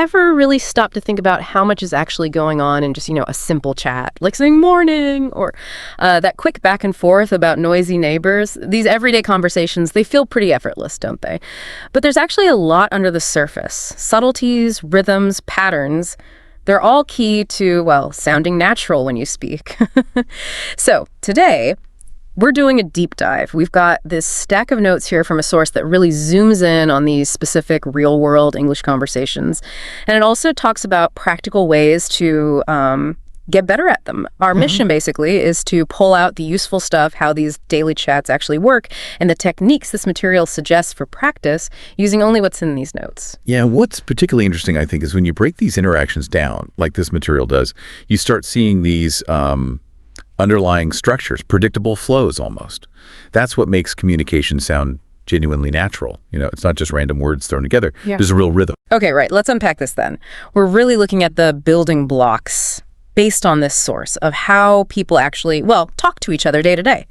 ever really stop to think about how much is actually going on in just, a simple chat, like saying morning or that quick back and forth about noisy neighbors? These everyday conversations, they feel pretty effortless, don't they? But there's actually a lot under the surface. Subtleties, rhythms, patterns. They're all key to, well, sounding natural when you speak. So today, we're doing a deep dive. We've got this stack of notes here from a source that really zooms in on these specific real-world English conversations. And it also talks about practical ways to get better at them. Our mission, basically, is to pull out the useful stuff, how these daily chats actually work, and the techniques this material suggests for practice using only what's in these notes. Yeah, what's particularly interesting, I think, is when you break these interactions down, like this material does, you start seeing these underlying structures, predictable flows almost. That's what makes communication sound genuinely natural. It's not just random words thrown together. Yeah. There's a real rhythm. Okay, right. Let's unpack this then. We're really looking at the building blocks based on this source of how people actually, talk to each other day to day.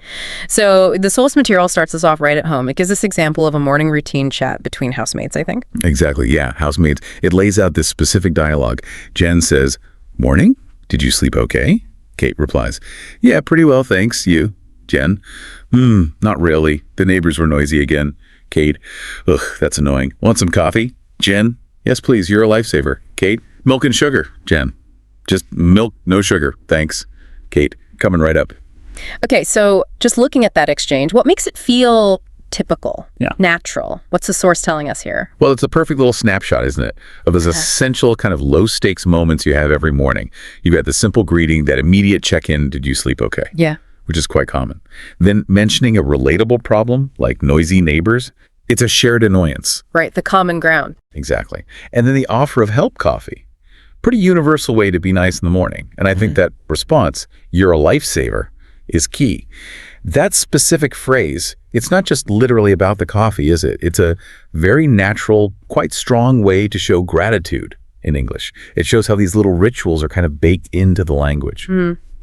So the source material starts us off right at home. It gives this example of a morning routine chat between housemates, I think. Exactly, yeah, housemates. It lays out this specific dialogue. Jen says, "Morning? Did you sleep okay?" Kate replies, "Yeah, pretty well, thanks. You?" Jen, "Not really. The neighbors were noisy again." Kate, "Ugh, that's annoying. Want some coffee?" Jen, "Yes, please. You're a lifesaver." Kate, "Milk and sugar." Jen, "Just milk, no sugar, thanks." Kate, "Coming right up." Okay, so just looking at that exchange, what makes it feel typical, natural? What's the source telling us here? Well, it's a perfect little snapshot, isn't it, of those essential kind of low-stakes moments you have every morning. You've got the simple greeting, that immediate check-in, "Did you sleep okay?" Yeah. Which is quite common. Then mentioning a relatable problem, like noisy neighbors, it's a shared annoyance. Right, the common ground. Exactly. And then the offer of help coffee. Pretty universal way to be nice in the morning. And I think that response, "You're a lifesaver," is key. That specific phrase, it's not just literally about the coffee, is it? It's a very natural, quite strong way to show gratitude in English. It shows how these little rituals are kind of baked into the language.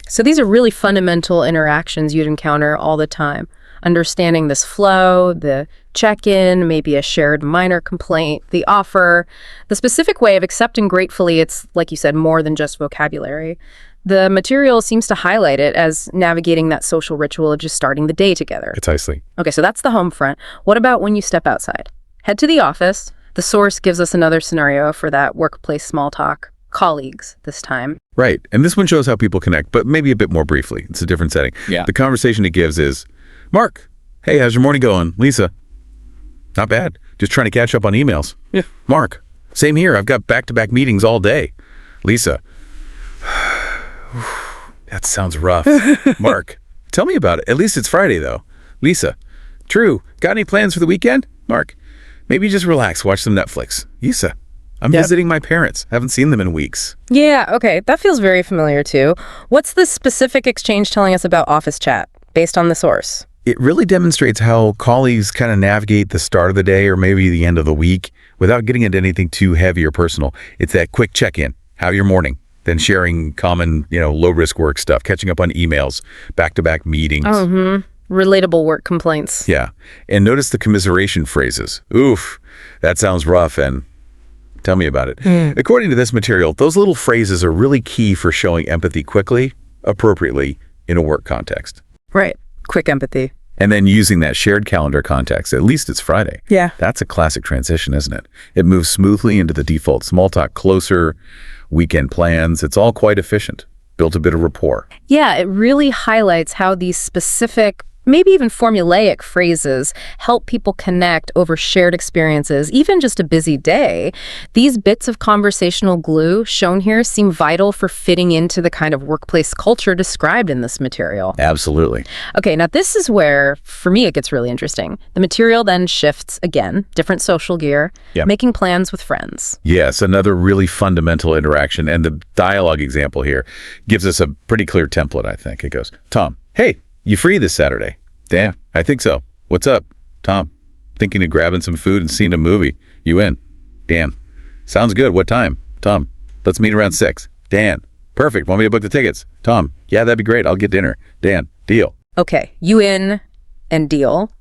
So these are really fundamental interactions you'd encounter all the time. Understanding this flow, the check-in, maybe a shared minor complaint, the offer, the specific way of accepting gratefully, it's, like you said, more than just vocabulary. The material seems to highlight it as navigating that social ritual of just starting the day together. Precisely. Okay, so that's the home front. What about when you step outside? Head to the office. The source gives us another scenario for that workplace small talk. Colleagues this time. Right. And this one shows how people connect, but maybe a bit more briefly. It's a different setting. Yeah. The conversation it gives is, "Mark, hey, how's your morning going?" Lisa, "Not bad. Just trying to catch up on emails." Yeah. Mark, "Same here. I've got back-to-back meetings all day." Lisa, "That sounds rough." Mark, "Tell me about it. At least it's Friday, though." Lisa, "True. Got any plans for the weekend?" Mark, "Maybe just relax, watch some Netflix." Lisa, "I'm visiting my parents. Haven't seen them in weeks." Yeah, okay, that feels very familiar too. What's the specific exchange telling us about office chat based on the source? It really demonstrates how colleagues kind of navigate the start of the day or maybe the end of the week without getting into anything too heavy or personal. It's that quick check-in. How your morning? Then sharing common, low-risk work stuff, catching up on emails, back-to-back meetings. Relatable work complaints. Yeah. And notice the commiseration phrases. "Oof, that sounds rough," and "Tell me about it." According to this material, those little phrases are really key for showing empathy quickly, appropriately, in a work context. Right. Quick empathy. And then using that shared calendar context, at least it's Friday. Yeah. That's a classic transition, isn't it? It moves smoothly into the default small talk, closer, weekend plans. It's all quite efficient. Built a bit of rapport. Yeah, it really highlights how these specific, maybe even formulaic phrases help people connect over shared experiences, even just a busy day. These bits of conversational glue shown here seem vital for fitting into the kind of workplace culture described in this material. Absolutely. Okay, now this is where, for me, it gets really interesting. The material then shifts again, different social gear, making plans with friends. Yes, another really fundamental interaction. And the dialogue example here gives us a pretty clear template, I think. It goes, "Tom, hey, you free this Saturday?" "Damn, I think so. What's up?" "Tom, thinking of grabbing some food and seeing a movie. You in?" "Dan, sounds good. What time?" "Tom, let's meet around 6. "Dan, perfect. Want me to book the tickets?" "Tom, yeah, that'd be great. I'll get dinner." "Dan, deal." Okay, you in and deal.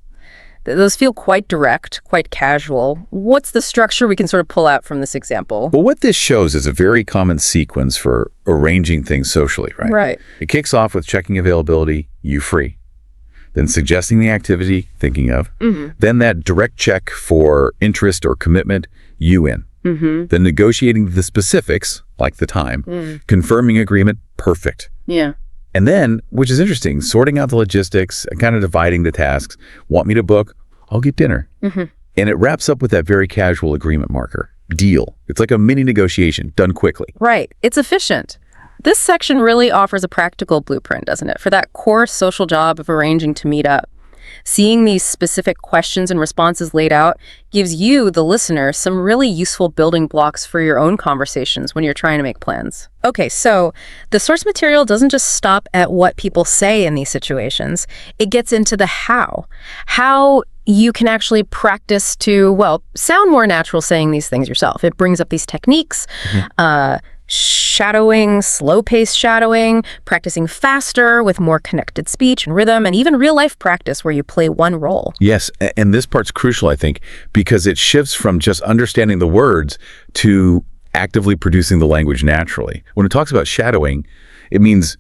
Those feel quite direct, quite casual. What's the structure we can sort of pull out from this example? Well, what this shows is a very common sequence for arranging things socially, right? Right. It kicks off with checking availability, you free. Then suggesting the activity, thinking of. Then that direct check for interest or commitment, you in. Then negotiating the specifics, like the time. Confirming agreement, perfect. Yeah. And then, which is interesting, sorting out the logistics and kind of dividing the tasks. Want me to book? I'll get dinner. And it wraps up with that very casual agreement marker. Deal. It's like a mini negotiation, done quickly. Right. It's efficient. This section really offers a practical blueprint, doesn't it, for that core social job of arranging to meet up. Seeing these specific questions and responses laid out gives you, the listener, some really useful building blocks for your own conversations when you're trying to make plans. Okay, so the source material doesn't just stop at what people say in these situations. It gets into the how. How you can actually practice to, well, sound more natural saying these things yourself. It brings up these techniques, shadowing, slow-paced shadowing, practicing faster with more connected speech and rhythm, and even real-life practice where you play one role. Yes, and this part's crucial, I think, because it shifts from just understanding the words to actively producing the language naturally. When it talks about shadowing, it means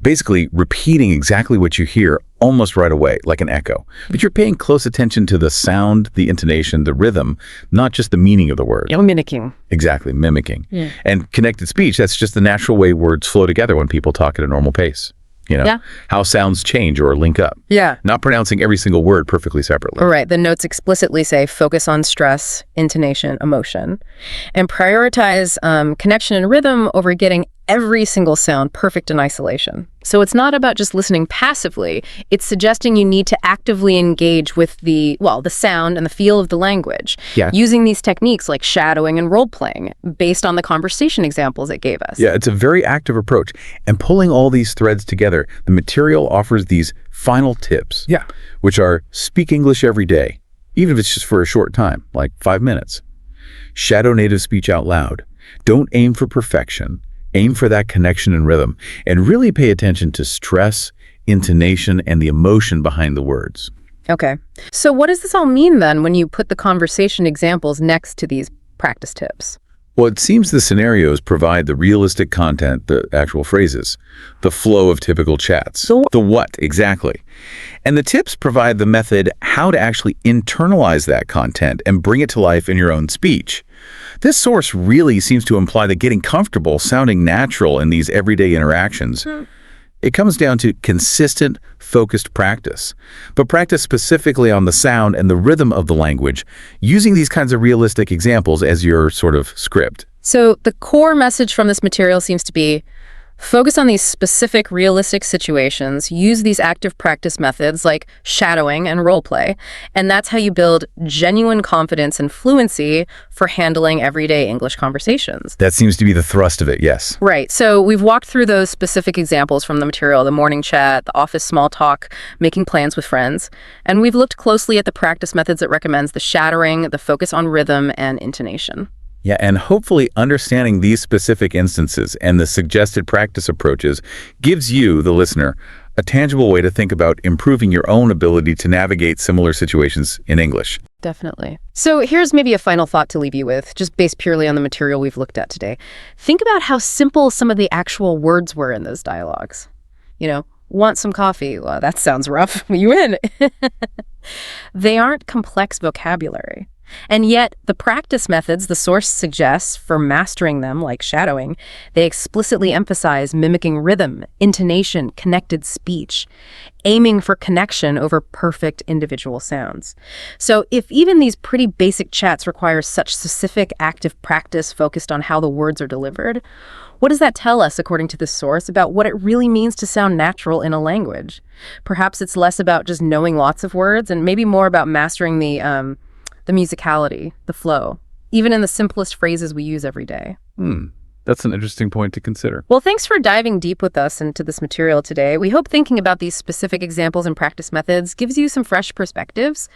basically repeating exactly what you hear almost right away, like an echo. But you're paying close attention to the sound, the intonation, the rhythm, not just the meaning of the word. You're mimicking. Exactly, mimicking. And connected speech, that's just the natural way words flow together when people talk at a normal pace. You know, how sounds change or link up. Not pronouncing every single word perfectly separately. All right. The notes explicitly say focus on stress, intonation, emotion, and prioritize connection and rhythm over getting every single sound perfect in isolation. So it's not about just listening passively. It's suggesting you need to actively engage with the sound and the feel of the language, using these techniques like shadowing and role-playing based on the conversation examples it gave us. Yeah, it's a very active approach. And pulling all these threads together, the material offers these final tips, which are speak English every day, even if it's just for a short time, like 5 minutes. Shadow native speech out loud. Don't aim for perfection. Aim for that connection and rhythm, and really pay attention to stress, intonation, and the emotion behind the words. Okay. So what does this all mean then when you put the conversation examples next to these practice tips? Well, it seems the scenarios provide the realistic content, the actual phrases, the flow of typical chats. The what, exactly. And the tips provide the method how to actually internalize that content and bring it to life in your own speech. This source really seems to imply that getting comfortable sounding natural in these everyday interactions, it comes down to consistent, focused practice. But practice specifically on the sound and the rhythm of the language, using these kinds of realistic examples as your sort of script. So the core message from this material seems to be focus on these specific realistic situations, use these active practice methods like shadowing and role play, and that's how you build genuine confidence and fluency for handling everyday English conversations. That seems to be the thrust of it, yes. Right. So we've walked through those specific examples from the material, the morning chat, the office small talk, making plans with friends, and we've looked closely at the practice methods it recommends, the shadowing, the focus on rhythm and intonation. Yeah, and hopefully understanding these specific instances and the suggested practice approaches gives you, the listener, a tangible way to think about improving your own ability to navigate similar situations in English. Definitely. So here's maybe a final thought to leave you with, just based purely on the material we've looked at today. Think about how simple some of the actual words were in those dialogues. You know, want some coffee? Well, that sounds rough. You in? They aren't complex vocabulary. And yet, the practice methods the source suggests for mastering them, like shadowing, they explicitly emphasize mimicking rhythm, intonation, connected speech, aiming for connection over perfect individual sounds. So if even these pretty basic chats require such specific active practice focused on how the words are delivered, what does that tell us, according to this source, about what it really means to sound natural in a language? Perhaps it's less about just knowing lots of words and maybe more about mastering the musicality, the flow, even in the simplest phrases we use every day. That's an interesting point to consider. Well, thanks for diving deep with us into this material today. We hope thinking about these specific examples and practice methods gives you some fresh perspectives.